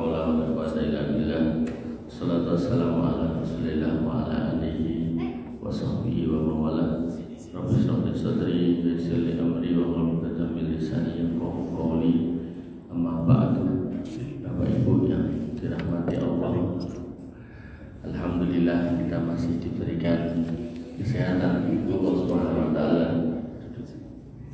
haula wa la quwwata illa billah. Salatu wassalamu ala Rasulillah wa ala alihi wa sahbihi wa mawala. Rabbi shrah li sadri wa yassir li amri wa hlul 'uqdatam min lisani yafqahu qawli. Amma ba'du. Bapak Ibu yang dirahmati Allah, alhamdulillah kita masih diberikan kesehatan Allah Subhanahu wa taala.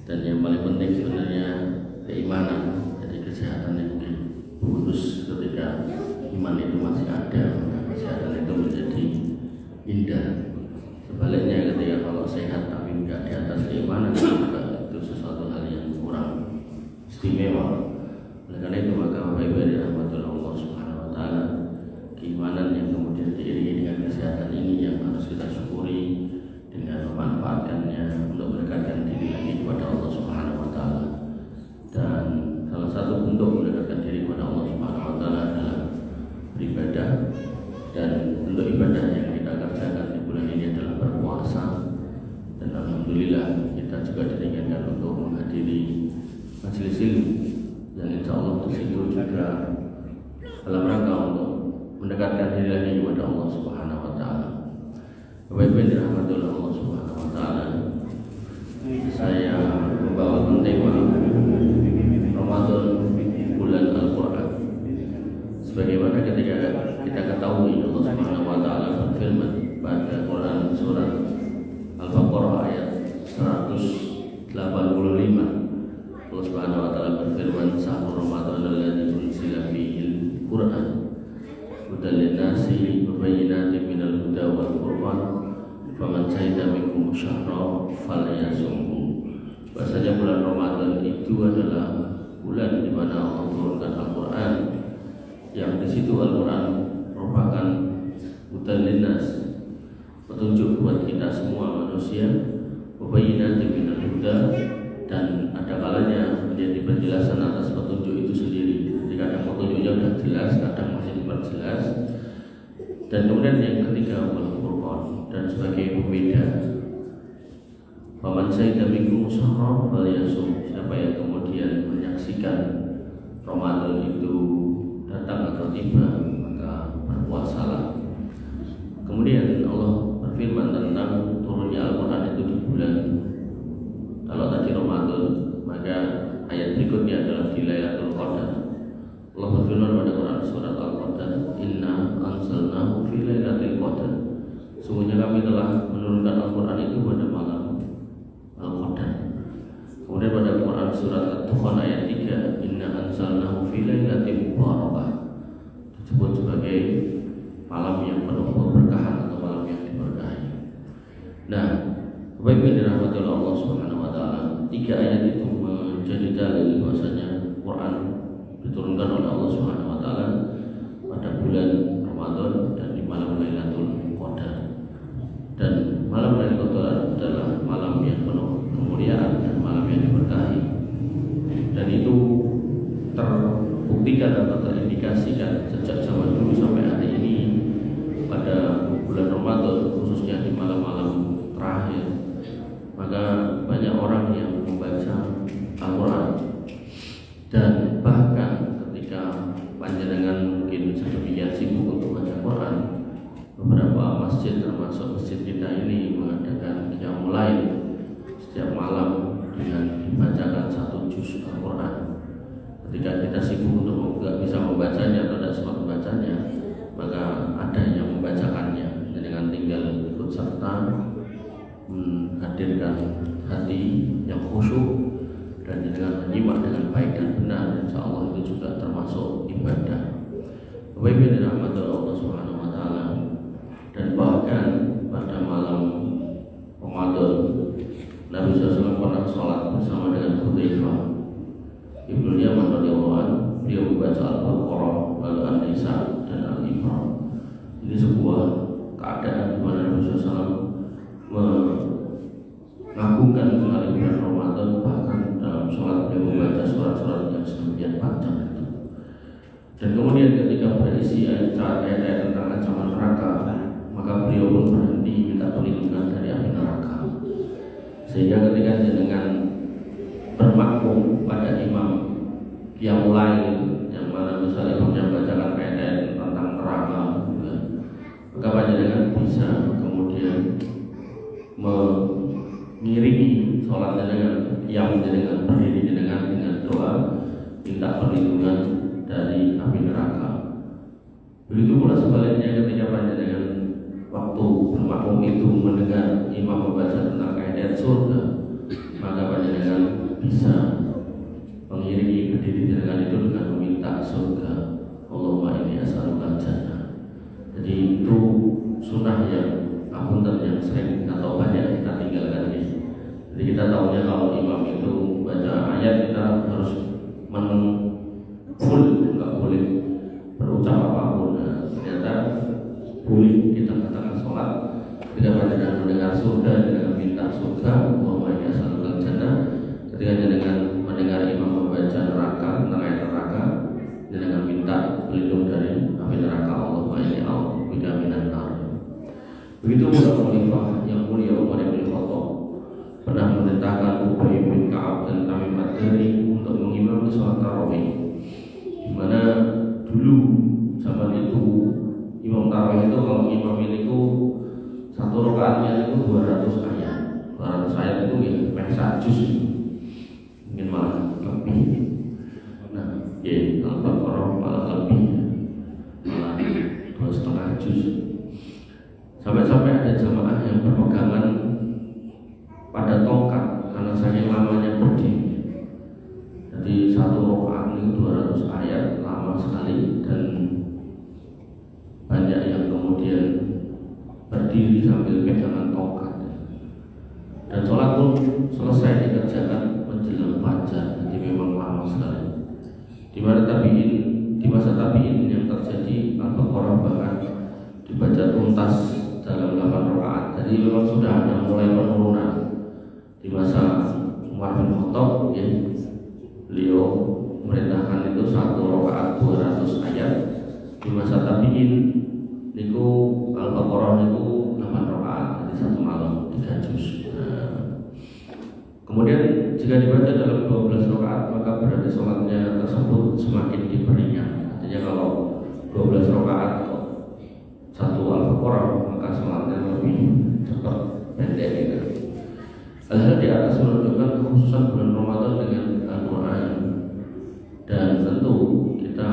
Dan yang paling penting sebenarnya keimanan. Jadi kesehatan yang diurus ketika iman itu masih ada, kesehatan itu menjadi indah. Sebaliknya ketika kalau sehat tapi tidak di atas keimanan, maka itu sesuatu hal yang kurang istimewa. Oleh karena itu maka Bapak Ibu dirahmati Allah Subhanahu wa taala, keimanan yang kemudian diiringi dengan kesehatan ini yang harus kita syukuri dengan memanfaatkannya untuk mendekatkan diri lagi kepada Allah Subhanahu wa taala. Dan salah satu bentuk mendekatkan diri kepada Allah Subhanahu wa taala adalah beribadah, dan bentuk ibadah yang kita kerjakan di bulan ini adalah berpuasa. Dan alhamdulillah kita juga diringankan untuk menghadiri majelis ilmu, dan insya Allah di situ juga dalam rangka untuk mendekatkan diri lagi kepada Allah Subhanahu wa taala. Bapak Ibu yang dirahmati oleh Allah Subhanahu wa taala, saya membawakan tema Ramadan bulan Al-Qur'an. Sebagaimana ketika kita ketahui Allah Subhanahu wa taala berfirman pada Quran surat Al-Baqarah ayat 185. Allah Subhanahu wa taala berfirman, "Syahrul Ramadan alladzi unzila fihil Qur'an hudan lin-nasi wa bayyinatin minal huda wal furqan faman syahida minkum syahra falyasumhu." Bahasanya bulan Ramadan itu adalah bulan di mana Allah turunkan Al-Qur'an, yang di situ Al-Qur'an merupakan hudan linnas, petunjuk buat kita semua manusia, wa bayyinatin minal huda, dan ada kalanya menjadi penjelasan atas petunjuk itu sendiri. Jadi kadang petunjuknya sudah jelas, kadang masih diperjelas. Dan kemudian yang ketiga wal furqan, dan sebagai pembeda. Faman syahida minkum syahra falyasum, siapa yang kemudian menyaksikan Ramadan itu datang atau tiba, maka berpuasalah. Kemudian Allah berfirman tentang turunnya Al-Qur'an itu di bulan, kalau tadi Ramadan, maka ayat berikutnya adalah di Lailatul Qadar. Allah berfirman pada Quran surat Al-Qadar, "Inna anzalnahu fi Lailatul Qadar." Sungguhnya kami telah menurunkan Al-Qur'an itu pada malam Al-Qadar. Kemudian pada Quran surat At-Dukhan ayat 3, "Inna anzalnahu fi Lailatin mubarakah." Disebut sebagai malam yang penuh keberkahan atau malam yang diberkahi. Nah, Bapak Ibu dirahmati oleh Allah Subhanahu wa taala, tiga ayat itu menjadi dalil bahwasanya Quran diturunkan oleh Allah Subhanahu wa taala pada bulan Ramadan dan di malam Lailatul Qadar. Dan malam Lailatul Qadar adalah malam yang penuh kemuliaan dan malam yang diberkahi. Dan itu terbuktikan atau terindikasikan sejak zaman dulu sampai hari ini pada bulan Ramadan, khususnya di malam-malam terakhir, maka banyak orang yang membaca Al-Quran. Dan bahkan ketika panjenengan mungkin sedemikian sibuk untuk baca Quran, beberapa masjid termasuk masjid kita ini mengadakan qiyamul lail setiap malam dengan dibacakan satu juz Al-Quran. Ketika kita sibuk untuk tidak bisa membacanya atau tidak sempat membacanya, maka ada yang membacakannya, dan dengan tinggal ikut serta menghadirkan hati yang khusyuk dan dengan menyimak dengan baik dan benar, insya Allah itu juga termasuk ibadah. Bapak Ibu dirahmati Allah Subhanahu wa taala, dan bahkan pada malam Ramadan Nabi SAW pernah sholat bersama dengan Hudzaifah Ibnu Yaman radhiyallahu anhu. Beliau membaca Al-Baqarah, lalu An-Nisa dan Al-Imran. Ini sebuah keadaan di mana Nabi SAW mengagungkan sekali bulan Ramadan, bahkan dalam sholat beliau membaca surat-surat yang sedemikian panjang itu. Dan kemudian ketika berisi ayat-ayat tentang ancaman neraka, maka beliau pun berhenti minta perlindungan dari api neraka. Sehingga ketika dengan bermakmum pada imam qiyamul lail, yang mana misalnya imamnya membacakan maka panjenengan bisa kemudian mengiringi sholat jenengan yang jenengan berdiri jenengan dengan doa minta perlindungan dari api neraka. Begitu pula sebaliknya ketika panjenengan waktu bermakmum itu mendengar imam membaca tentang ayat surga, maka panjenengan bisa mengiringi berdiri jenengan itu dengan meminta surga. Allahumma inni as'aluka jannah. Jadi itu sunnah yang apunten yang sering atau banyak kita tinggalkan ini. Jadi kita tahunya kalau imam itu baca ayat kita harus full, nggak boleh berucap apapun. Nah, ternyata boleh kita katakan sholat ketika panjenengan mendengar surga dengan minta surga. Allahumma inni as'aluka jannah. Ketika dengan mendengar imam membaca neraka tentang ayat neraka dengan minta berlindung dari api neraka. Allahumma inni a'udzubika minan nar. Begitu pula khalifah yang mulia Umar bin Khattab pernah memerintahkan Ubay bin Ka'ab dan Tamim ad-Dari untuk mengimami sholat tarawih, di mana dulu zaman itu imam tarawih itu kalau imam itu satu rakaatnya itu 200 ayat. 200 ayat itu ya mesa juz, mungkin malah lebih. Nah, ya Al-Baqarah malah lebih, malah 2,5 juz. Sampai-sampai ada jamaah yang berpegangan pada tongkat karena saking lamanya berdiri. Jadi satu rakaat itu 200 ayat, lama sekali, dan banyak yang kemudian berdiri sambil pegangan tongkat. Dan sholat pun selesai dikerjakan menjelang fajar. Jadi memang lama sekali. Di masa tabi'in yang terjadi Al-Baqarah bahkan dibaca tuntas dalam 8 rakaat. Jadi memang sudah ada mulai penurunan. Di masa Umar bin Khattab, ya, beliau merintahkan itu satu rakaat 200 ayat. Di masa tabi'in niku Al-Baqarah niku 8 rakaat, jadi satu malam 3 juz. Kemudian jika dibaca dalam 12 rakaat maka berarti sholatnya tersebut semakin diperingan. Artinya kalau 12 rakaat satu Al-Baqarah maka sholatnya lebih cepat, pendek gitu. Hal-hal di atas menunjukkan kekhususan bulan Ramadan dengan Al-Quran, dan tentu kita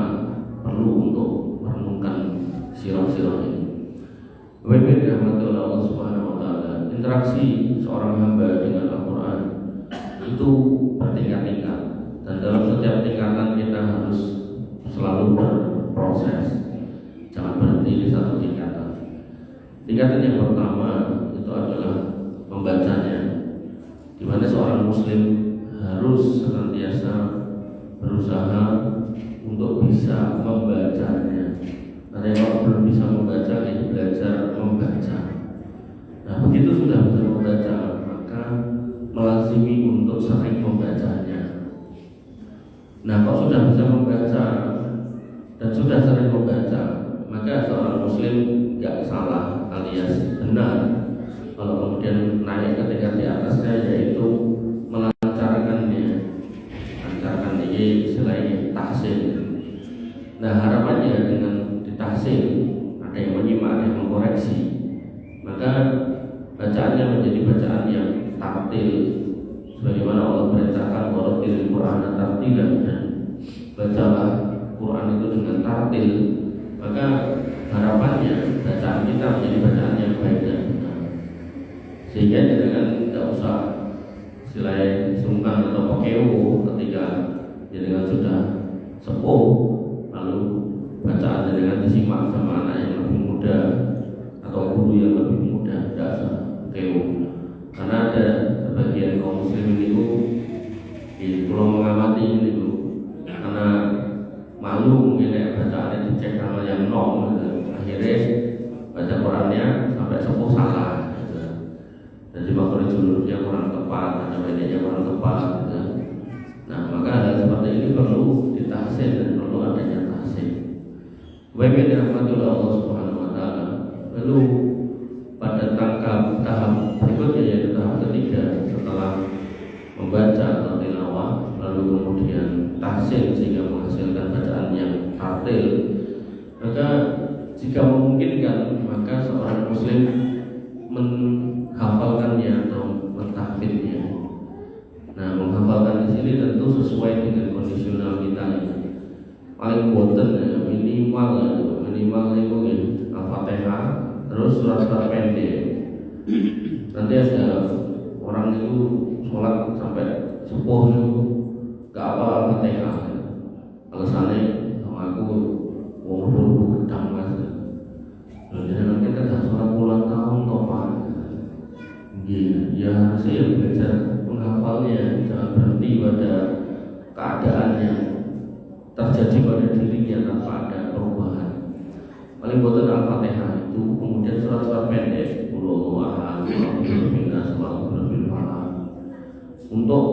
perlu untuk merenungkan sirah-sirah ini. Baik-baik dirahmati oleh Allah Subhanahu wa taala, interaksi seorang hamba dengan Al-Quran itu bertingkat-tingkat, dan dalam setiap tingkatan kita harus selalu berproses, jangan berhenti di satu tingkatan. Tingkatan yang pertama itu adalah membacanya, di mana seorang muslim harus senantiasa berusaha untuk bisa membacanya. Karena kalau belum bisa membaca, ya belajar membaca. Nah, begitu sudah bisa membaca, maka melazimi untuk sering membacanya. Nah, kalau sudah bisa membaca dan sudah sering membaca, maka seorang muslim gak salah alias benar kalau kemudian naik ke tingkat di atasnya, yaitu melancarkannya. Lancarkan ini istilahnya tahsin. Nah, harapannya dengan ditahsin, ada yang menyimak, ada yang mengkoreksi, maka bacaannya menjadi bacaan yang tartil, sebagaimana Allah perintahkan warattilil Qur'ana tartila, dan bacalah Quran itu dengan tartil. Maka harapannya bacaan kita menjadi bacaan yang baik dan benar, sehingga jangan tidak usah selain sungkan atau pekeo ketika jangan sudah sepuh lalu bacaan jangan disimak sama anak yang lebih muda atau guru yang lebih muda. Tidak usah pekeo, karena ada sebagian kaum muslimin itu di pulau mengamati itu karena malu mungkin ya bacaannya dicek sama yang nol gitu. Akhirnya baca Qurannya sampai sepuh salah gitu. Jadi makhluk julurnya kurang tepat, ada bedanya kurang tepat gitu. Nah, maka hal seperti ini perlu ditahsin dan perlu adanya tahsin. Baik yang dirahmati oleh Allah Subhanahu wa taala. Lalu pada tahap berikutnya, yaitu tahap ketiga, setelah membaca atau tilawah lalu kemudian tahsin sehingga menghasilkan bacaan yang tartil, maka jika memungkinkan maka seorang muslim menghafalkannya atau mentahfidnya. Nah, menghafalkan di sini tentu sesuai dengan kondisional kita ya. Paling boten ya, minimal itu ya, Al-Fatihah, terus surat-surat pendek. Nanti ada orang itu sholat sampai subuh itu gak apa Al-Fatihah. Alasannya aku wong gedang mas. Jadi nanti kita sholat ulang tahun toh pak. Ya saya belajar menghafalnya, jangan berhenti pada keadaan yang terjadi pada dirinya tanpa ada perubahan. Paling boten Al-Fatihah itu, kemudian surat-surat pendek, untuk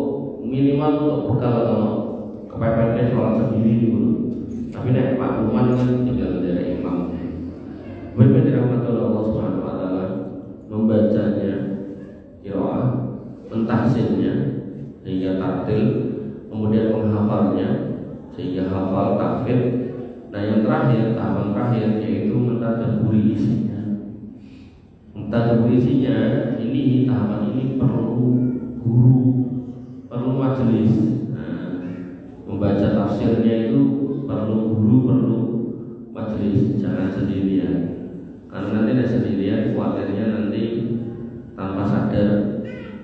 minimal untuk bekal kepepetnya sholat sendiri dulu. Tapi nek makluman kan tinggal dari imam. Baik dirahmati Allah Subhanahu wa taala, membacanya qiraah, mentahsinnya sehingga tartil, kemudian menghafalnya sehingga hafal tahfidz. Nah yang terakhir, tahapan terakhir yaitu mentadabburi isinya. Mentadabburi isinya ini, tahapan ini perlu guru, perlu majelis. Nah, membaca tafsirnya itu perlu guru, perlu majelis, jangan sendirian. Karena nanti sendirian, khawatirnya nanti tanpa sadar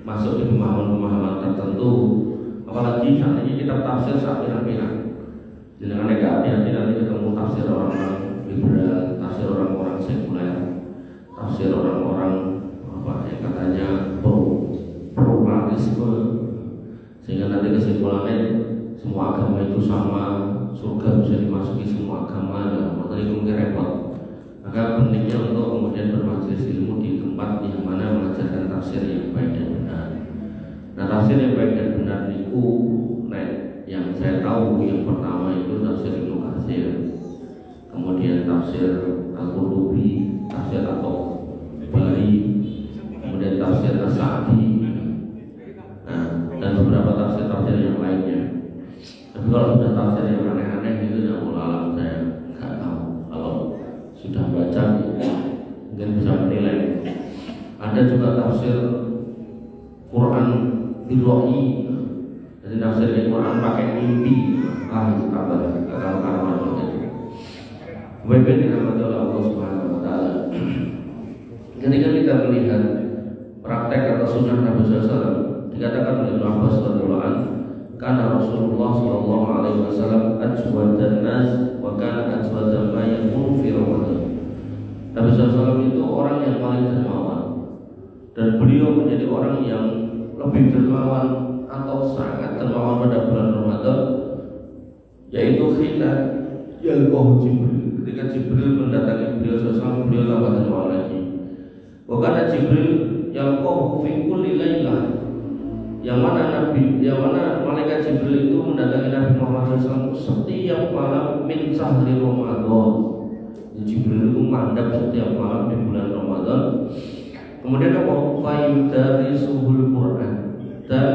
masuk di pemahaman-pemahaman tertentu. Apalagi saat ini kitab tafsir saat pirang-pirang. Jangan hati-hati nanti ketemu tafsir orang-orang liberal, tafsir orang-orang sekuler, tafsir orang-orang apa yang katanya pluralisme, sehingga nanti kesimpulannya semua agama itu sama, surga bisa dimasuki semua agama. Maka itu mungkin repot. Maka pentingnya untuk kemudian bermajelis ilmu di tempat yang mana mengajarkan tafsir yang baik dan benar. Nah, tafsir yang baik dan benar itu, yang saya tahu yang pertama itu tafsir Ibnu Katsir, kemudian tafsir Al-Qurtubi, tafsir At-Tabari, kemudian tafsir As-Sa'di, nah, dan beberapa tafsir-tafsir yang lainnya. Tapi kalau sudah tafsir yang aneh-aneh itu yang ulama saya nggak tahu. Kalau sudah baca mungkin bisa menilai. Ada juga tafsir Quran Birwa'i. Jadi tafsir Al-Quran pakai mimpi, itu kabar kalau itu. Baik dirahmati oleh Allah Subhanahu wa taala. Ketika kita melihat praktek atau sunnah Nabi SAW, dikatakan oleh Ibnu Abbas radhiyallahu anhu, karena Rasulullah sallallahu alaihi wasallam ajwadan nas wa kana ajwadan ma yakunu fi Ramadan. Nabi SAW itu orang yang paling dermawan, dan beliau menjadi orang yang lebih dermawan atau sangat dermawan pada bulan Ramadan, yaitu yalqahu Jibril. Ketika Jibril mendatangi beliau SAW, beliau tambah dermawan lagi. Wakana Jibril yalqahu fi kulli lailah, yang mana malaikat Jibril itu mendatangi Nabi Muhammad SAW setiap malam min sahri Ramadan. Jibril itu mandap setiap malam di bulan Ramadan. Kemudian apa? Fayudarisuhul Quran, dan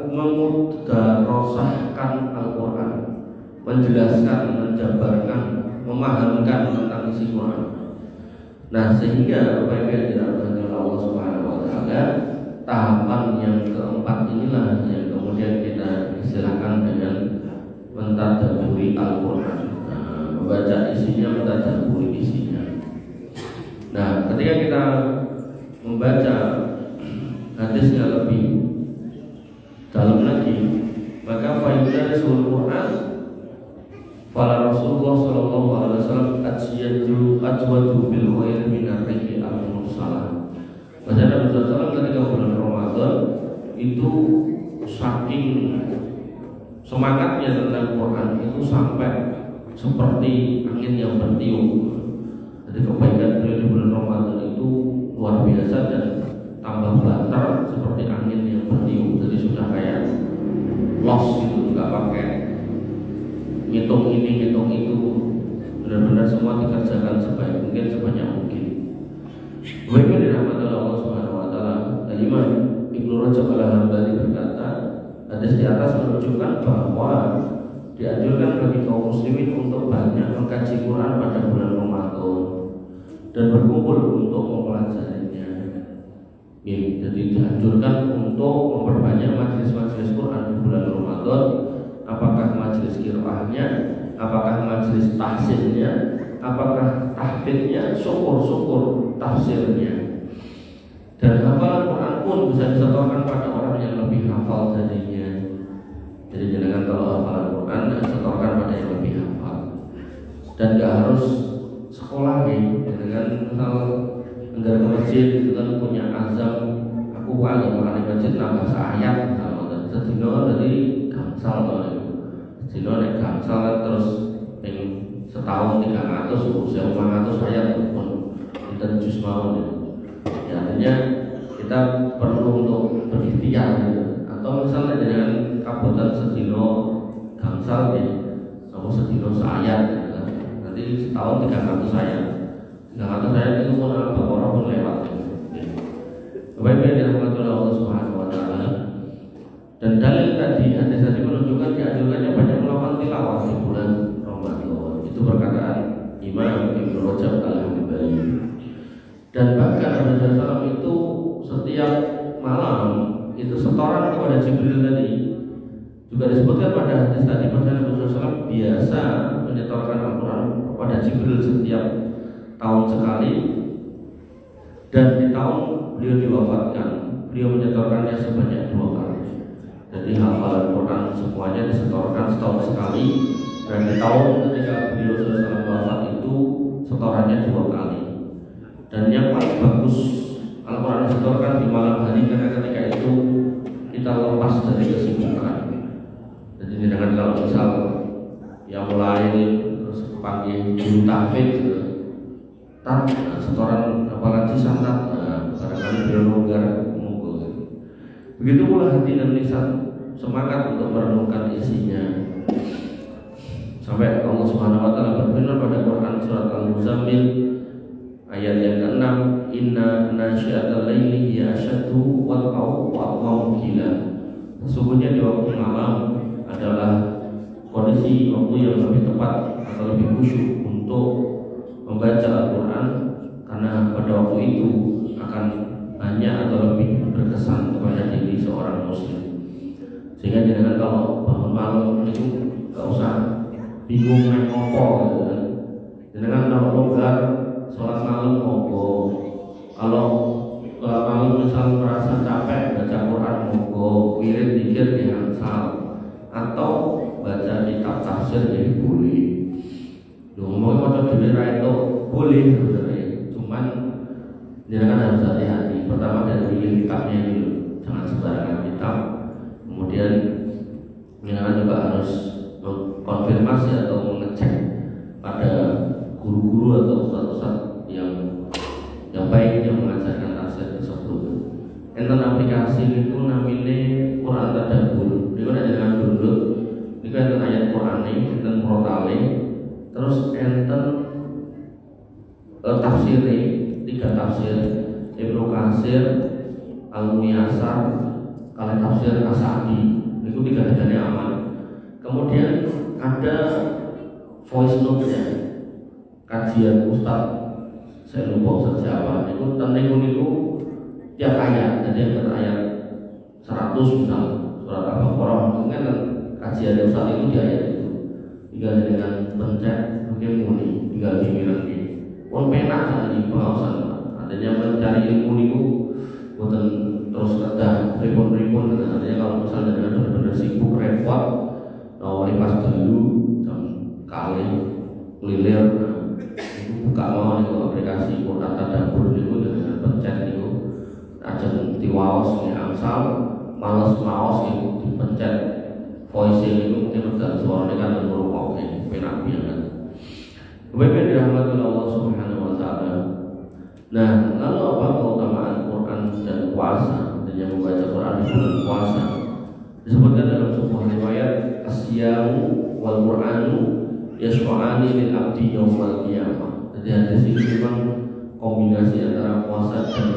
memudarosahkan Al-Quran, menjelaskan, menjabarkan, memahamkan tentang isi Quran. Nah, sehingga baik dirahmati Allah Subhanahu wa taala, tahapan yang keempat inilah yang kemudian kita istilahkan dengan mentadabburi Al-Quran. Nah, membaca isinya, mentadabburi isinya. Nah, ketika kita membaca hadisnya lebih dalam lagi, maka faidah surah Quran fala Rasulullah sallallahu alaihi wasallam ajwadu bil khair min ar-rihi al-mursalah. Baca Nabi SAW ketika bulan Ramadan itu saking semangatnya tentang Quran itu sampai seperti angin yang bertiup. Jadi kebaikan beliau di bulan Ramadan itu luar biasa dan tambah banter seperti angin yang bertiup. Jadi sudah kayak los gitu, nggak pakai ngitung ini ngitung itu, benar-benar semua dikerjakan sebaik mungkin, sebanyak mungkin. Baiknya dirahmati Allah Subhanahu wa taala. Imam Ibnu Rajab Al-Hambali berkata, hadis di atas menunjukkan bahwa dianjurkan bagi kaum muslimin untuk banyak mengkaji Quran pada dan berkumpul untuk mempelajarinya. Jadi dianjurkan untuk memperbanyak majelis-majelis Quran di bulan Ramadan. Apakah majelis qiraahnya, apakah majelis tahsinnya, apakah tahfidnya, syukur-syukur tafsirnya. Dan hafalan Quran pun bisa disetorkan pada orang yang lebih hafal darinya. Jadi jangan kalau hafalan Quran disetorkan pada yang lebih hafal. Dan gak harus sekolah dengan misal negara ke masjid itu kan punya azam, aku agak makan di masjid nambah seayat misalnya sedino dari gangsal sedino naik gangsal kan terus setahun 300 usia 500 ayat pun kita jus mau ya, artinya kita perlu untuk berikhtiar atau misalnya dengan kabutan sedino gangsal atau sedino seayat nanti setahun 300 ayat 300 ayat itu pun Al-Baqarah pun lewat. Baik-baik dirahmati oleh Allah Subhanahu wa taala. Dan dalil tadi hadis tadi menunjukkan dianjurkannya banyak melakukan tilawah di bulan Ramadan. Itu perkataan Imam Ibnu Rajab Al-Hambali. Dan bahkan Nabi SAW itu setiap malam itu setoran kepada Jibril tadi. Juga disebutkan pada hadis tadi bahwa Nabi SAW biasa menyetorkan Al-Quran kepada Jibril setiap tahun sekali. Dan di tahun beliau diwafatkan, beliau menyetorkannya sebanyak 2 kali. Jadi hafalan Quran semuanya disetorkan setahun sekali. Dan di tahun ketika beliau selesai wafat itu setorannya 2 kali. Dan yang paling bagus Al-Quran disetorkan di malam hari karena ketika itu kita lepas dari kesibukan. Jadi dengan kalau misal yang mulai terus panggil guru tahfidz setoran apalagi sangat barangkali beliau longgar monggo. Begitu pula hati dan lisan semangat untuk merenungkan isinya. Sampai Allah Subhanahu wa taala berfirman pada Quran surat Al-Muzammil ayat yang ke-6, inna nasyiatal laili hiya asyaddu wal qawmu qila. Sesungguhnya di waktu malam adalah kondisi waktu yang lebih tepat atau lebih khusyuk untuk membaca Al-Quran karena pada waktu itu akan banyak atau lebih berkesan kepada diri seorang muslim. Sehingga jangan kalau bangun malam itu gak usah bingung main ngopo gitu kan. Jangan kalau longgar sholat malam ngopo. Kalau malam misal merasa capek baca Quran ngopo, wirid zikir di hansal atau baca kitab tafsir jadi boleh. Ngomong macam dhewe ra itu boleh sebenarnya. Cuman jangan harus hati-hati. Pertama dari pilih kitabnya itu, jangan sembarangan kitab. Kemudian jangan juga harus mengkonfirmasi atau mengecek pada guru-guru atau ustaz-ustaz yang baik yang mengajarkan tafsir tersebut. Enten aplikasi itu namanya Quran Tadabbur. Niku nek dengan download niku enten ayat Quran iki, enten protale. Terus enten tafsir 3 tafsir Ibnu Katsir, Al-Muyassar, kalian tafsir As-Sa'di. Itu 3-3-nya aman. Kemudian ada voice note-nya kajian Ustaz saya lupa Ustaz Jawa. Itu tentang itu tiap ayat. Jadi yang ayat 100 misal surat Al-Baqarah itu kan kajian Ustaz itu di ayat itu. Tinggal dengan pencet mungkin muni tinggal dimilang di pun penak di pengawasan adanya mencari ilmu itu bukan terus ada ribun-ribun artinya kalau misalnya dengan benar-benar sibuk repot awalnya pas dulu jam kali lilir itu buka mau itu aplikasi Quran Tadabbur itu dengan pencet itu aja tiwaos di angsal males maos itu dipencet voice itu mungkin udah suaranya kan berubah penak banget. Baik dirahmati Allah Subhanahu wa taala. Nah, lalu apa keutamaan Quran dan puasa dan yang membaca Quran di bulan puasa? Disebutkan dalam sebuah riwayat asyamu wal Quranu yashfa'ani lil abdi yaumal qiyamah. Jadi hadis ini memang kombinasi antara puasa dan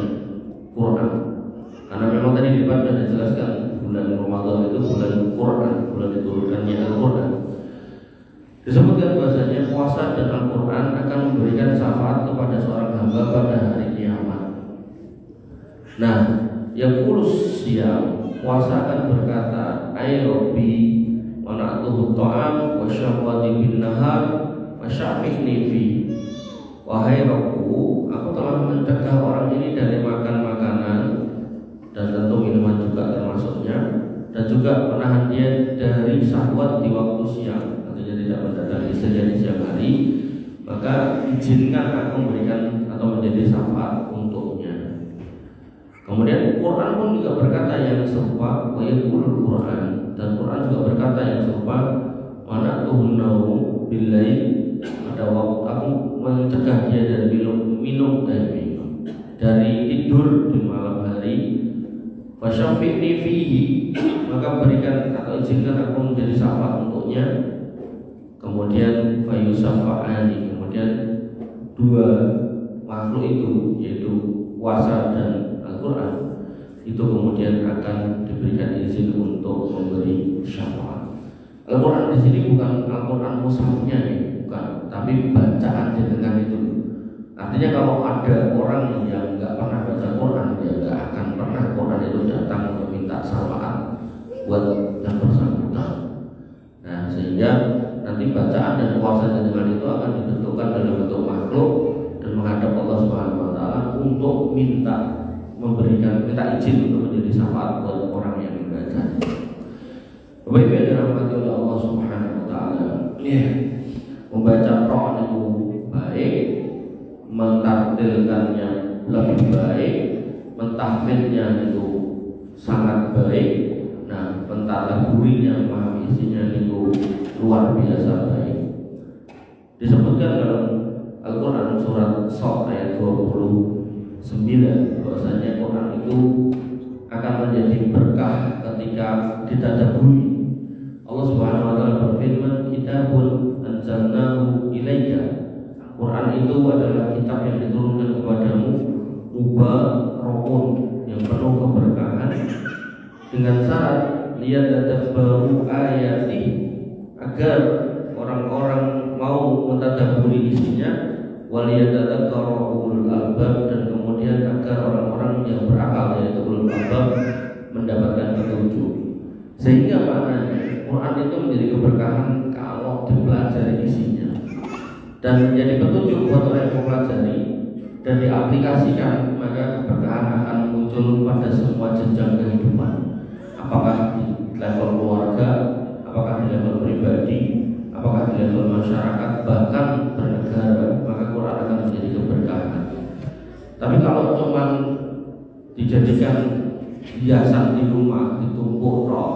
Quran. Karena memang tadi di depan sudah dijelaskan bulan Ramadan itu bulan Quran, bulan diturunkannya Al-Quran. Disebutkan bahasanya puasa dan Al-Quran akan memberikan syafaat kepada seorang hamba Nah, yang kulus siang puasa akan berkata, ay Rabbi mana'tuhu ta'am wa syahwati bin nahar wa syafi'ni fi. Wahai Rabbku, aku telah mencegah orang ini dari makan makanan dan tentu minuman juga termasuknya, dan juga menahan dia dari syahwat di waktu siang, artinya tidak mendatangi istrinya di siang hari. Maka izinkan aku memberikan atau menjadi syafaat untuknya. Kemudian Quran pun juga berkata yang serupa, wa yaqulul Quran, dan Quran juga berkata yang serupa, mana tuhunau billail, pada waktu aku mencegah dia dari minum dari tidur di malam hari. Fasyafi'ni fihi, maka berikan atau izinkan aku menjadi syafaat untuknya. Kemudian fayusafa'ani, kemudian dua makhluk itu, yaitu puasa dan Al-Quran, itu kemudian akan diberikan izin untuk memberi syafaat. Al-Quran di sini bukan Al-Quran mushafnya nih, bukan, tapi bacaan jenengan itu. Artinya kalau ada orang yang nggak pernah baca Quran, dia nggak akan pernah Quran itu datang untuk minta syafaat buat yang bersangkutan. Nah, sehingga nanti bacaan dan puasa jenengan itu akan ditentukan dalam bentuk makhluk dan menghadap Allah Subhanahu Wa Taala untuk minta izin untuk menjadi syafaat buat orang yang membaca. Bapak Ibu yang dirahmati oleh Allah Subhanahu Wa Taala, membaca Quran itu baik, mentartilkannya lebih baik, mentahfidnya itu sangat baik. Nah, mentadaburinya, memahami isinya itu luar biasa baik. Disebutkan dalam Al-Quran surat Shad ayat 29 bahwasanya Quran itu akan menjadi berkah ketika ditadaburi. Allah Subhanahu wa taala berfirman, kitabun anzalnahu ilaika. Quran itu adalah kitab yang diturunkan kepadamu, mubarakun, yang penuh keberkahan, dengan syarat liyadabbaru ayati, agar orang-orang mau mentadaburi isinya, waliyadadzakara ulul albab, dan kemudian agar orang-orang yang berakal, yaitu ulul albab, mendapatkan petunjuk. Sehingga maknanya Quran itu menjadi keberkahan kalau dipelajari isinya dan menjadi petunjuk buat orang yang mempelajari dan diaplikasikan, maka keberkahan akan muncul pada semua jenjang kehidupan. Apakah di level keluarga, apakah di level pribadi, apakah di level masyarakat, bahkan bernegara, maka Quran akan menjadi keberkahan. Tapi kalau cuma dijadikan hiasan di rumah, ditumpuk roh,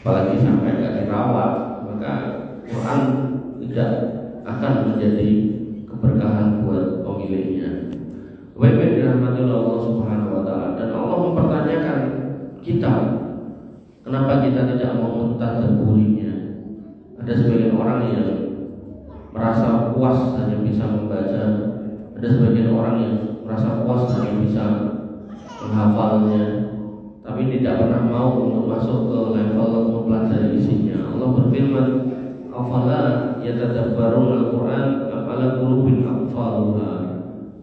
apalagi sampai nggak dirawat, maka Quran tidak akan menjadi keberkahan buat pemiliknya. Baik yang dirahmati oleh Allah Subhanahu Wa Taala, dan Allah mempertanyakan kita, kenapa kita tidak mau mentadaburinya? Ada sebagian orang yang merasa puas hanya bisa membaca, ada sebagian orang yang merasa puas hanya bisa menghafalnya, tapi tidak pernah mau untuk masuk ke level mempelajari isinya. Allah berfirman, afala yatadabbaruna al-Quran afala qulubin aqfaluha.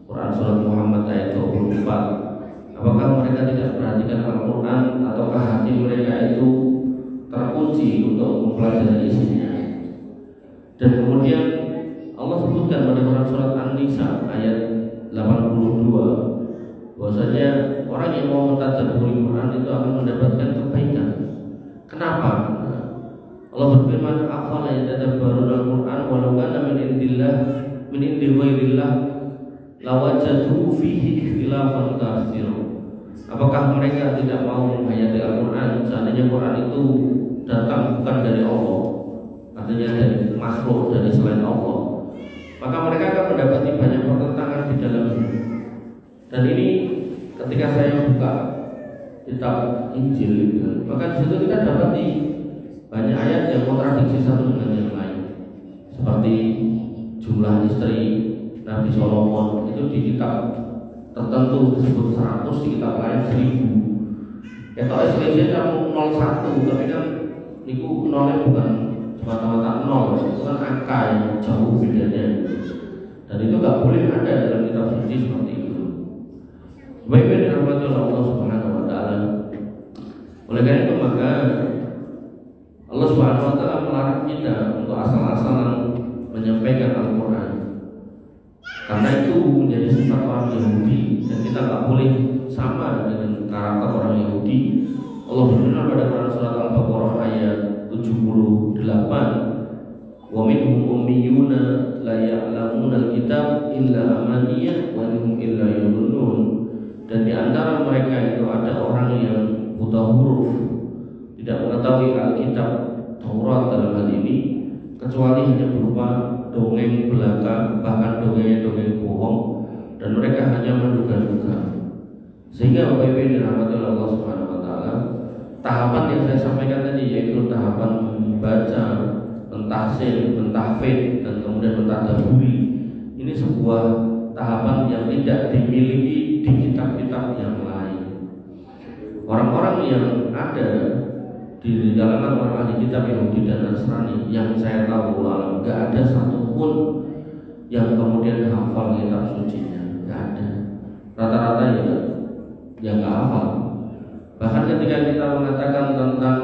Quran surat Muhammad ayat 24. Apakah mereka tidak perhatikan Al-Quran, ataukah hati mereka itu terkunci untuk mempelajari isinya? Dan kemudian Allah sebutkan pada Quran surat An-Nisa ayat 82 bahwasanya orang yang mau mentadaburi Quran itu akan mendapatkan kebaikan. Kenapa? Allah berfirman, afala yatadabbaruna al-Quran walau kana min indi ghairillah lawajadu fihi ikhtilafan katsira. Apakah mereka tidak mau menghayati Al-Quran seandainya Quran itu datang bukan dari Allah, artinya dari makhluk, dari selain Allah, maka mereka akan mendapati banyak pertentangan di dalamnya. Dan ini ketika saya buka kitab Injil, maka di situ kita dapati banyak ayat yang kontradiksi satu dengan yang lain. Seperti jumlah istri Nabi Solomon itu di kitab tertentu disebut 100, di kitab lain 1000. Ya kalau SPJ kamu 01, tapi kan itu nolnya bukan semata-mata 0, itu kan angka yang jauh bedanya. Dan itu nggak boleh ada dalam kitab suci seperti itu. Baik yang dirahmati oleh Allah Subhanahu wa taala. Oleh karena itu maka Allah Subhanahu wa taala melarang kita untuk asal-asalan menyampaikan Al-Qur'an. Karena itu menjadi sifat orang Yahudi dan kita tak boleh sama dengan karakter orang Yahudi. Allah berfirman pada Quran surat Al-Baqarah ayat 78, "Wa minhum ummiyuna la ya'lamuna al-kitab illa amaniyah wa hum illa yadhunnun." Dan di antara mereka itu ada orang yang buta huruf, tidak mengetahui Alkitab Taurat dalam hal ini kecuali hanya berupa dongeng belaka, bahkan dongeng bohong, dan mereka hanya menduga-duga. Sehingga Bapak Ibu dirahmati oleh Allah Subhanahu wa taala, tahapan yang saya sampaikan tadi yaitu tahapan membaca, mentafsir, mentahfidz, dan kemudian mentadabburi. Ini sebuah tahapan yang tidak dimiliki di kitab-kitab yang lain. Orang-orang yang ada di kalangan orang ahli kitab Yahudi dan Nasrani yang saya tahu alam nggak ada satupun yang kemudian hafal kitab sucinya, nggak ada. Rata-rata ya nggak hafal. Bahkan ketika kita mengatakan tentang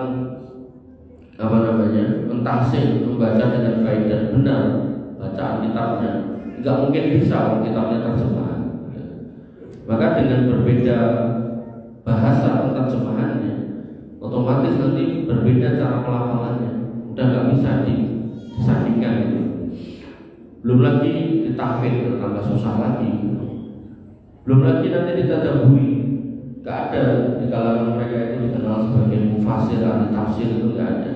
mentafsir, membaca dengan baik dan benar bacaan kitabnya, nggak mungkin bisa kitabnya terjemahan. Maka dengan berbeda bahasa terjemahannya, otomatis nanti berbeda cara pelafalannya, udah nggak bisa disandingkan itu. Belum lagi ditahfidz, tambah susah lagi. Belum lagi nanti ditadabburi, nggak ada di kalangan mereka itu dikenal sebagai mufasir, ahli tafsir, itu nggak ada.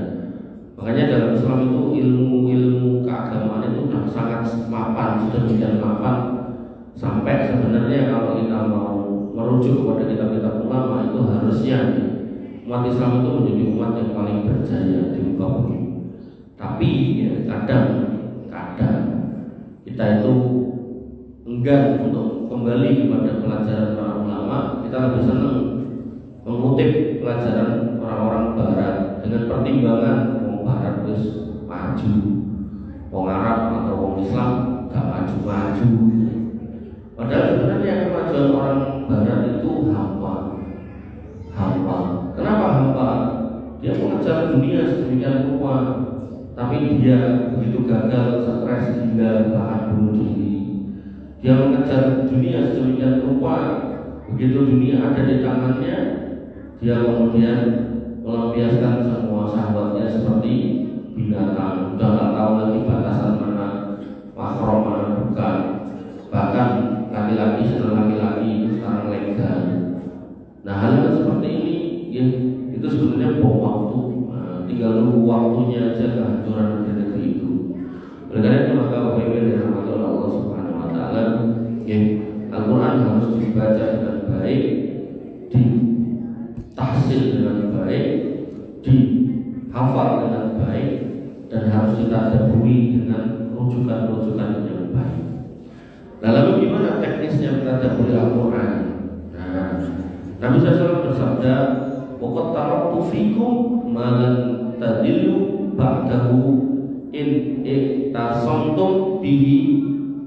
Makanya dalam Islam itu ilmu keagamaan itu sudah sangat mapan, sudah demikian mapan sampai sebenarnya kalau kita mau merujuk kepada kitab-kitab ulama itu harusnya umat Islam itu menjadi umat yang paling berjaya di muka bumi. Tapi ya, kadang kita itu enggan untuk kembali kepada pelajaran para ulama. Kita lebih senang mengutip pelajaran orang-orang Barat dengan pertimbangan wong Barat terus maju, wong Arab atau wong Islam gak maju-maju. Padahal sebenarnya kemajuan orang Barat itu hampa. Kenapa hampa? Dia mengejar dunia sedemikian rupa, tapi dia begitu gagal, stres hingga bahkan bunuh diri. Dia mengejar dunia sedemikian rupa, begitu dunia ada di tangannya, dia kemudian melampiaskan semua sahabatnya seperti binatang. Sudah tak tahu lagi batasan mana makro mana bukan. Bahkan laki-laki senang laki-laki sekarang legal. Nah, hal seperti ini ya, itu sebenarnya bom waktu. Tinggal nunggu waktunya aja kehancuran negeri itu. Oleh karena itu maka Bapak Ibu dirahmati oleh Allah Subhanahu wa taala, ya, Al-Qur'an harus dibaca dengan baik, ditafsir dengan baik, dihafal dengan baik, dan harus ditadabburi dengan rujukan-rujukan yang baik. Nah, lalu gimana teknisnya mentadabburi Al-Qur'an? Nah, Nabi SAW bersabda, "Waqad taraktu fikum ma lan tadillu ba'dahu in iktasamtum bihi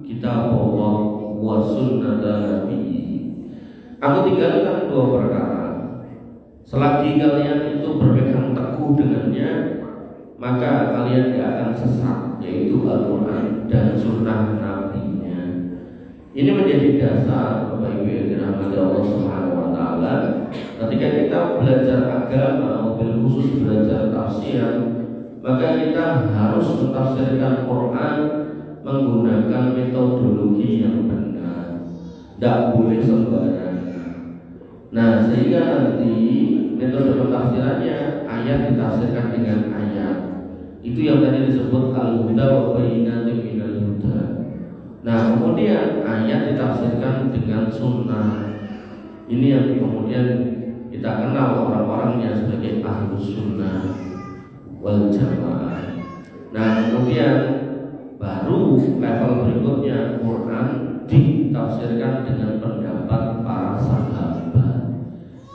kitabullah wa sunnata nabi." Aku tinggalkan dua perkara. Selagi kalian itu berpegang teguh dengannya, maka kalian tidak akan sesat, yaitu Al-Quran dan sunnah nabinya. Ini menjadi dasar Bapak Ibu yang dirahmati Allah Subhanahu wa taala. Ketika kita belajar agama, mobil khusus belajar tafsir, maka kita harus mentafsirkan Quran menggunakan metodologi yang benar. Tidak boleh sembarangan. Nah, sehingga nanti metode pentafsirannya ayat ditafsirkan dengan ayat. Itu yang tadi disebut al-huda wa bayyinatin minal huda. Nah, kemudian ayat ditafsirkan dengan sunnah. Ini yang kemudian kita kenal orang-orangnya sebagai ahlus sunnah wal jamaah. Nah, kemudian baru level berikutnya Quran ditafsirkan dengan pendapat para sahabat.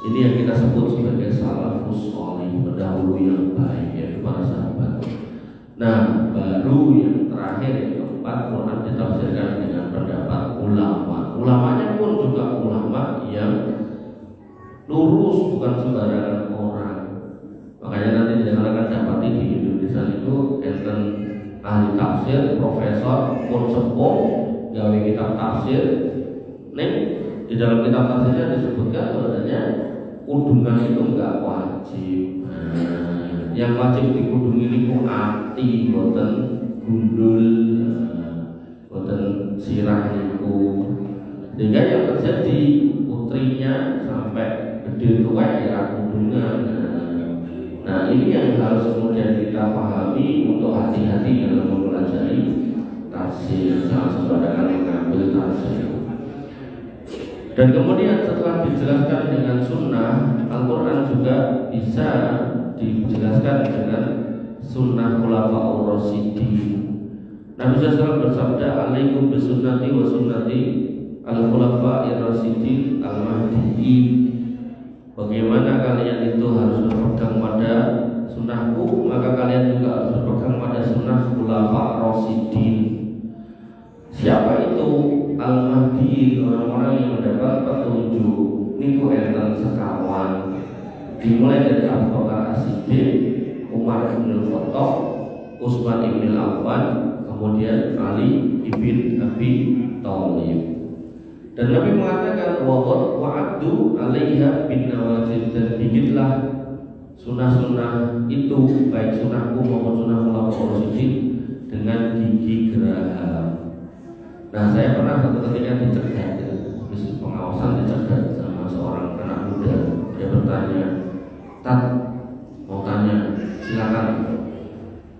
Ini yang kita sebut sebagai salafus sholih, pendahulu yang baik, yaitu para sahabat. Nah, baru yang terakhir yang keempat, Quran ditafsirkan dengan pendapat ulama. Ulamanya pun juga ulama yang lurus, bukan sembarangan orang. Makanya nanti jangan akan dapati di Indonesia itu enten ahli tafsir, profesor, pun sepuh, gawe kitab tafsir. Nih di dalam kitab tafsirnya disebutkan bahwasanya kudungan itu enggak wajib. Yang wajib dikudungi itu ati, boten gundul, boten sirah itu. Sehingga yang terjadi putrinya sampai gede tua ya kudungan. Nah ini yang harus kemudian kita pahami untuk hati-hati dalam mempelajari tafsir, jangan sembarangan mengambil tafsir. Dan kemudian setelah dijelaskan dengan sunnah, Al-Quran juga bisa dijelaskan dengan sunnah khulafaur rasyidin. Nabi SAW bersabda, "Alaikum bisunnati wa sunnati al-khulafa'ir rasyidin al-mahdiyyin." Bagaimana kalian itu harus berpegang pada sunnahku, maka kalian juga harus berpegang pada sunnah khulafa rasyidin. Siapa itu al-mahdiyyin? Orang-orang yang mendapat petunjuk. Niku enten sekawan. Dimulai dari Abu Bakar As-Siddiq, Umar bin Khattab, Utsman bin Affan, kemudian Ali bin Abi Thalib. Dan Nabi mengatakan wa'addu 'alaiha bin nawajid, dan gigitlah sunnah-sunnah itu, baik sunnahku maupun sunnah khulafaur rasyidin, dengan gigi geraham. Nah, saya pernah satu ketika dicegat, habis pengawasan dicegat sama seorang anak muda. Dia bertanya, "Tat, mau tanya, silakan.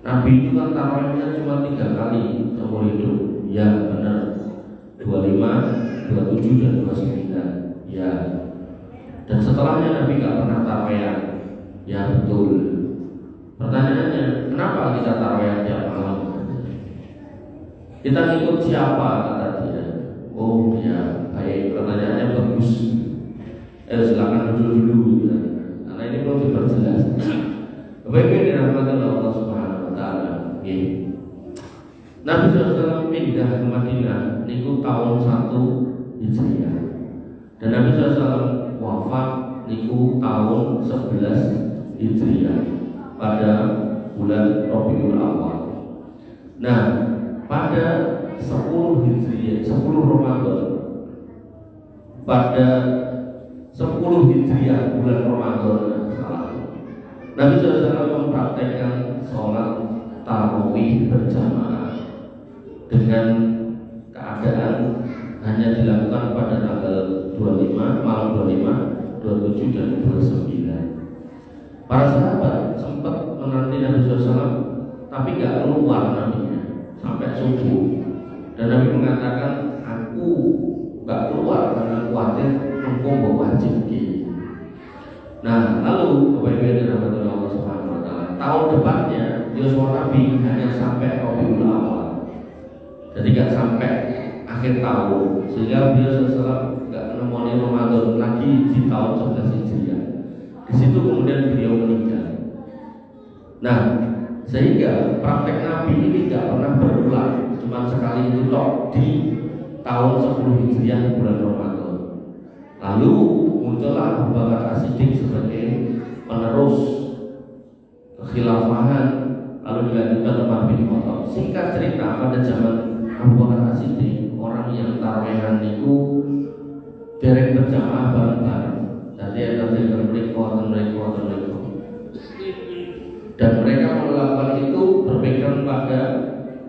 Nabi itu kan tarawihnya cuma 3 kali seumur hidup." Ya benar, 25, 27 dan 29. Ya. Dan setelahnya Nabi gak pernah tarawih. Ya betul. Pertanyaannya, kenapa kita tarawih tiap malam? Kita ngikut siapa, kata dia. Oh ya, baik, pertanyaannya bagus. Silakan dulu ya. Karena ini perlu diperjelas. Bapak-Ibu yang dirahmati Allah Subhanahu wa taala. Nabi SAW pindah ke Madinah niku tahun 1 Hijriah. Dan Nabi SAW wafat niku tahun 11 Hijriah pada bulan Rabiul Awal. Nah, pada 10 Hijriah, 10 Ramadan, pada 10 Hijriah bulan Ramadan, Nabi SAW mempraktekkan sholat tarawih berjamaah dengan keadaan hanya dilakukan pada tanggal 25, malam 25, 27 dan 29. Para sahabat sempat menanti Nabi SAW, tapi gak keluar nabinya sampai subuh. Dan Nabi mengatakan, "Aku gak keluar karena khawatir engkau bawa wajib." Nah, lalu Bapak Ibu yang dirahmati Allah Subhanahu wa taala, tahun depannya Yusuf Nabi hanya sampai Rabiul Awal. Jadi gak sampai akhir tahun, sehingga beliau SAW gak menemani Ramadan lagi di tahun 11 Hijriah. Di situ kemudian beliau meninggal. Nah, sehingga praktek Nabi ini gak pernah berulang, cuma sekali itu tok di tahun 10 Hijriah bulan Ramadan. Lalu muncullah Abu Bakar As-Siddiq sebagai penerus kekhilafahan, lalu dilanjutkan Umar bin Khattab. Singkat cerita, pada zaman Abu Bakar As-Siddiq, orang yang tarawih itu derek berjamaah bareng-bareng. Jadi ada mereka. Dan mereka melakukan itu berpegang pada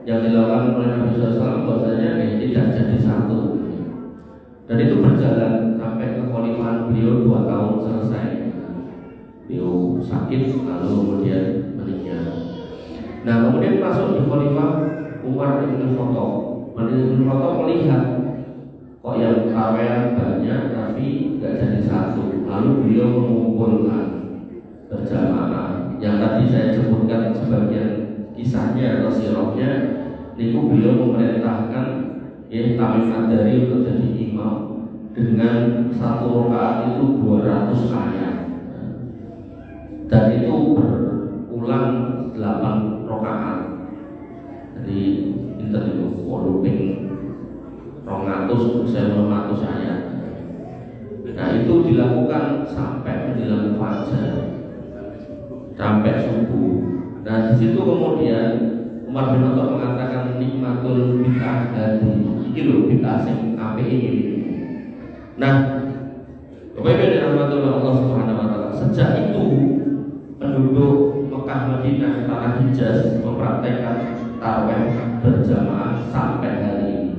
yang dilakukan oleh Nabi SAW, bahwasanya tidak jadi satu. Dan itu berjalan sampai kekhalifahan beliau 2 tahun selesai. Beliau sakit lalu kemudian meninggal. Nah, kemudian masuk di khalifah Umar bin Khattab. Umar bin Khattab melihat kok yang tarawih banyak tapi tidak jadi satu. Lalu beliau mengumpulkan berjamaah. Yang tadi saya sebutkan sebagian kisahnya atau sirahnya, niku beliau memerintahkan Tamim Ad-Dari untuk jadi imam dengan 1 rakaat itu 200 ayat. Dan itu berulang 8 rakaat. Jadi kita itu 200 ayat. Nah itu dilakukan sampai menjelang fajar, sampai subuh. Nah di situ kemudian Umar bin Khattab mengatakan nikmatul bid'ah hadi, iki lho bid'ah sing apik iki. Nah, Bapak Ibu dirahmati Allah Subhanahu wa taala, sejak itu penduduk Mekah Madinah tanah Hijaz mempraktekkan tarawih berjamaah sampai hari ini.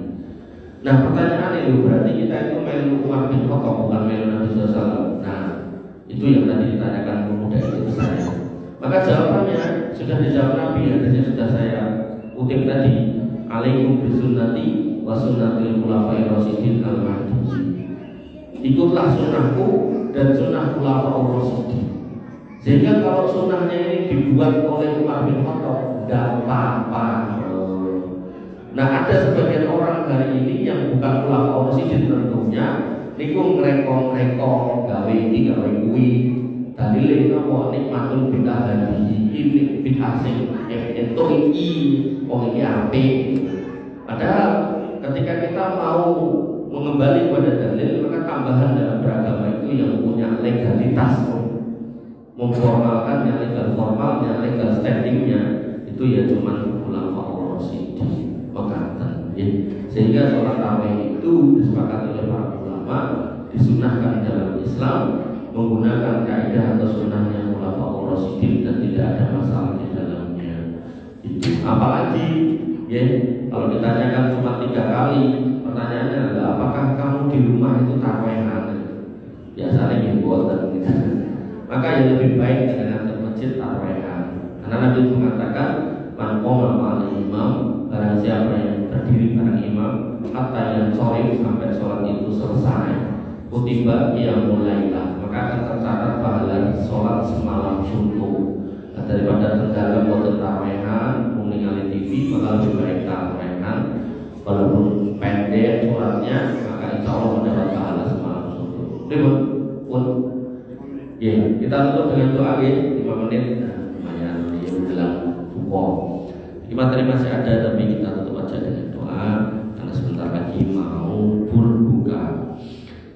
Nah pertanyaan itu berarti kita itu melu Umar bin Khattab bukan melu Nabi SAW. Nah itu yang tadi ditanyakan pemuda itu saya. Maka jawabannya sudah dijawab Nabi, hadisnya sudah saya kutip tadi. Alaikum bisunnati wa sunnatil khulafa'ir rasyidin al-mahdiyyin. Ikutlah sunnahku dan sunnah khulafa'ur rasyidin. Sehingga kalau sunnahnya ini dibuat oleh Umar bin Khattab tidak apa-apa. Nah ada sebagian orang hari ini yang bukan khulafa'ur rasyidin tentunya niku ngrekong-ngrekong gawe iki gawe kuwi. Dalile napa nikmatul bid'ah hadi ini bid'ah sing ento iki wong iki apik. Padahal ketika kita mau mengembali pada dalil, maka tambahan dalam beragama itu yang punya legalitas, memformalkannya, legal formalnya, legal standingnya itu ya cuma ulama rasyidin mengatakan. Sehingga sholat tarawih itu disepakati oleh para ulama disunahkan dalam Islam menggunakan kaidah atau sunnahnya khulafaur rasyidin dan tidak ada masalah di dalamnya. Itu apalagi ya kalau ditanyakan cuma 3 kali, pertanyaannya adalah apakah kamu di rumah itu tarawih? Biasanya dibuat gitu. Maka yang lebih baik dengan ke masjid tarawih. Karena Nabi mengatakan man qoma ma'al imam, barang siapa yang berdiri bareng imam hatta yang sore sampai sholat itu selesai, kutiba ia mulailah, maka akan tercatat pahala sholat semalam suntuk. Nah, daripada tenggelam buat tarawehan meninggalin TV, maka lebih baik tarawehan walaupun pendek sholatnya, maka insya Allah mendapat pahala semalam suntuk. Terima pun. Ya, kita tutup dengan doa ya, 5 menit. Nah, lumayan di menjelang buka. Di materi masih ada, tapi kita tutup aja dengan doa karena sebentar lagi mau berbuka.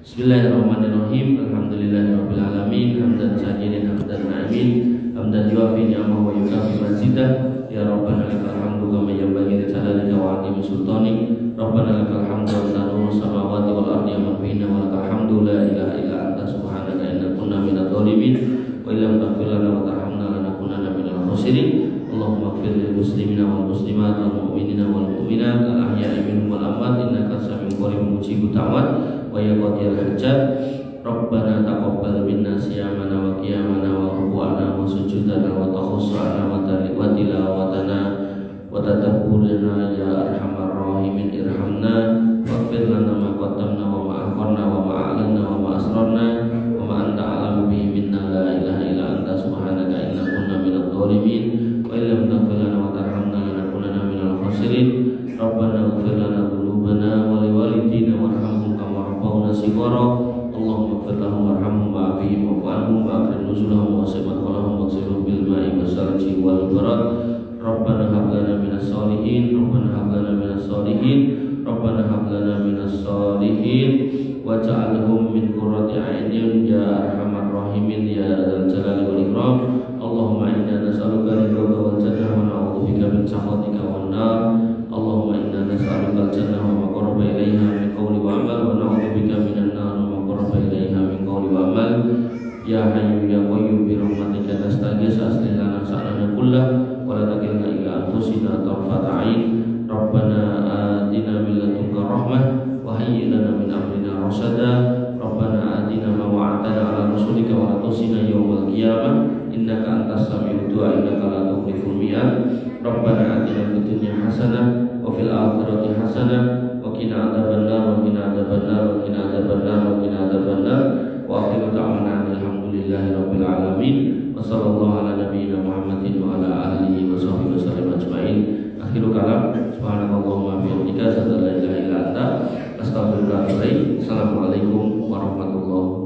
Bismillahirrahmanirrahim. Alhamdulillahirabbil alamin. Hamdan syakirin hamdan na'imin. Hamdan yuafi ni'amahu wa yukafi mazidah. Ya Rabbana lakal hamdu kama yanbaghi li jalalika wa 'azimi sultanik. Rabbana lakal hamdu anta nurus samawati wal ardi wa man fihinna wa lakal hamdu la ilaha illa anta subhanaka inna kunna minadh dhalimin wa illam taghfir lana wa tarhamna lanakunanna minal khasirin. Allahumma ighfir lil muslimina wal muslimat wal mu'minina wal mu'minat al ahya'i minhum wal amwat innaka sami'un qaribun mujibud da'wat wa ya qadiyal hajat. Rabbana taqabbal minna siyamana wa qiyamana wa ruku'ana wa sujudana wa takhussana wa tilawatana wa tadabburana ya arhamar rahimin irhamna waghfir lana ma qaddamna wa ma akharna wa ma a'lanna wa ma asrarna wa ma anta a'lamu bihi minna la ilaha illa anta subhanaka inna kunna minadh dhalimin wa illam taghfir lana wa tarhamna lanakunanna minal khasirin. Rabbana ighfir lana dhunubana wa liwalidina warhamhum kama rabbawna shighara. Allahumma ighfir lahum warhamhum wa'afihim wa'fu anhum wa'akrim nuzulahum wa simat walahum waghsilhum bil ma'i wassalji wal barad. Rabbana hab lana minas sholihin, Rabbana hab lana minas sholihin, Rabbana hab lana minas sholihin waj'alhum min qurrati a'yunin ya arhamar rahimin ya dzal jalali wal ikram. Allahumma inna nas'aluka ridhaka wal jannah wa na'udzubika min sakhatika wan nar. Allahumma inna nas'aluka al jannah wa ma qarraba ilaiha min qawli wa amal wa na'udzubika minan nar wa ma qarraba ilaiha min qawli wa amal. Ya hayyu ya qayyum bi rahmatika nastaghits aslih lana sha'nana kullah wa la takilna ila anfusina tarfata 'ain. Rabbana atina min ladunka rahmah wa hayyi lana min amrina rasada. Rabbana atina ma wa'adtana 'ala rasulika wa la tusina yawmal qiyamah innaka antas sami'ud du'a innaka la tukhliful mi'ad. Rabbana atina fid dunya hasanah wa fil akhirati hasanah wa qina adzabannar wa qina adzabannar wa qina adzabannar wa qina adzabannar. Wa akhiru da'wana alhamdulillahi rabbil alamin wa sallallahu ala nabiyyina Muhammadin wa ala alihi wa sahbihi wasallam ajmain. Akhiru kalam subhanakallahumma wa bihamdika asyhadu an la ilaha illa anta astaghfiruka wa atubu ilaik. Assalamualaikum